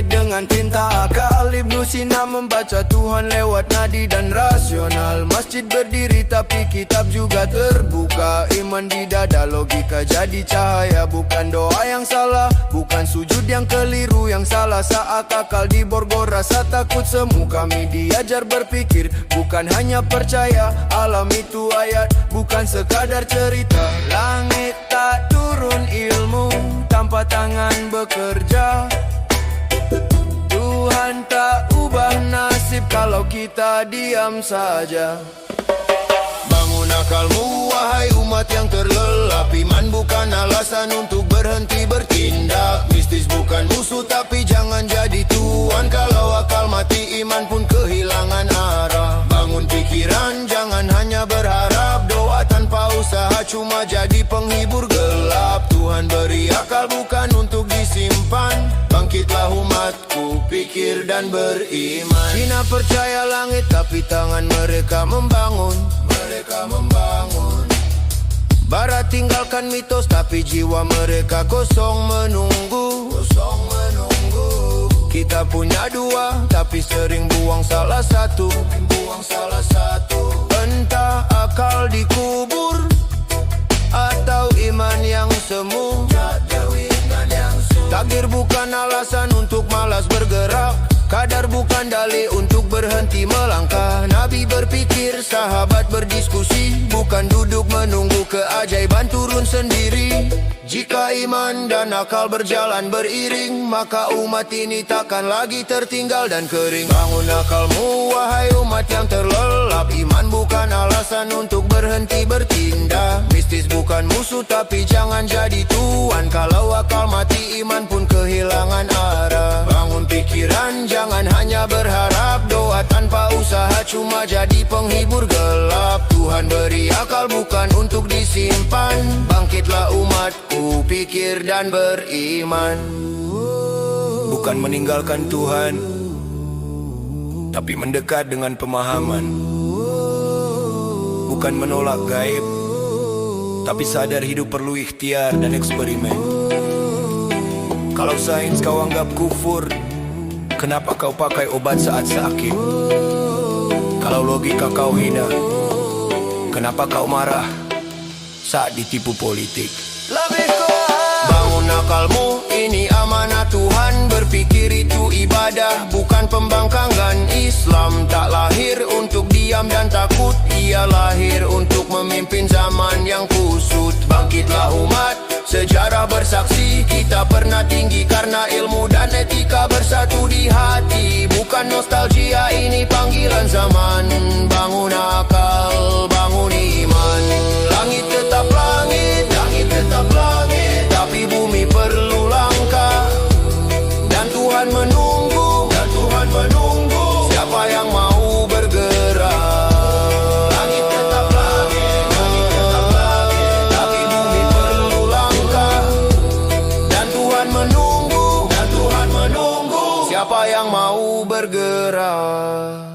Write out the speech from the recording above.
langit dengan tinta akal. Ibnu Sina membaca Tuhan lewat nadi dan rasional. Masjid berdiri tapi kitab juga terbuka. Iman di dada, logika jadi cahaya. Bukan doa yang salah, bukan sujud yang keliru. Yang salah saat akal diborgol, rasa takut semu. Kami diajar berpikir, bukan hanya percaya. Alam itu ayat, bukan sekadar cerita. Langit tak turun ilmu tanpa tangan bekerja. Tuhan tak ubah nasib kalau kita diam saja. Bangun akalmu wahai umat yang terlelap. Iman bukan alasan untuk berhenti bertindak. Mistis bukan musuh tapi jangan jadi tuan. Kalau akal mati iman pun kehilangan arah. Bangun pikiran jangan hanya berharap. Doa tanpa usaha cuma jadi penghibur gelap. Tuhan beri akal bukan untuk disimpan. Bangkitlah umatku, pikir dan beriman. Cina percaya langit tapi tangan mereka membangun. Mereka membangun. Barat tinggalkan mitos tapi jiwa mereka kosong menunggu. Kosong menunggu. Kita punya dua tapi sering buang salah satu. Buang salah satu. Entah akal dikubur atau iman yang semu. Takdir bukan alasan untuk malas bergerak. Kadar bukan dalih untuk berhenti melangkah. Nabi berpikir, sahabat berdiskusi. Bukan duduk menunggu keajaiban turun sendiri. Jika iman dan akal berjalan beriring, maka umat ini takkan lagi tertinggal dan kering. Bangun akalmu wahai umat yang terlelap. Iman bukan alasan untuk berhenti bertindak. Mistis bukan musuh tapi jangan jadi tuan. Kalau akal mati iman pun kehilangan arah. Bangun pikiran jangan hanya berharap. Doa tanpa usaha cuma jadi penghibur gelap. Tuhan beri akal bukan untuk disimpan. Bangkitlah umatku, pikir dan beriman. Bukan meninggalkan Tuhan tapi mendekat dengan pemahaman. Bukan menolak gaib tapi sadar hidup perlu ikhtiar dan eksperimen. Kalau sains kau anggap kufur, kenapa kau pakai obat saat sakit? Kalau logika kau hina, kenapa kau marah saat ditipu politik? Bangun akalmu, ini amanah Tuhan. Berpikir itu ibadah, bukan pembangkangan. Islam tak lahir untuk diam dan takut. Ia lahir untuk memimpin zaman yang kusut. Bangkitlah umat, sejarah bersaksi. Kita pernah tinggi karena ilmu dan etika bersatu di hati. Bukan nostalgia, ini panggilan zaman. Bangun akal, bangun iman. Langit tetap langit, langit tetap langit. Tapi bumi perlu langkah. Dan Tuhan menunggu, dan Tuhan menunggu. Siapa yang mau bergerak? Langit tetap langit, langit tetap langit. Tapi bumi perlu langkah. Dan Tuhan menunggu, dan Tuhan menunggu. Siapa yang mau bergerak?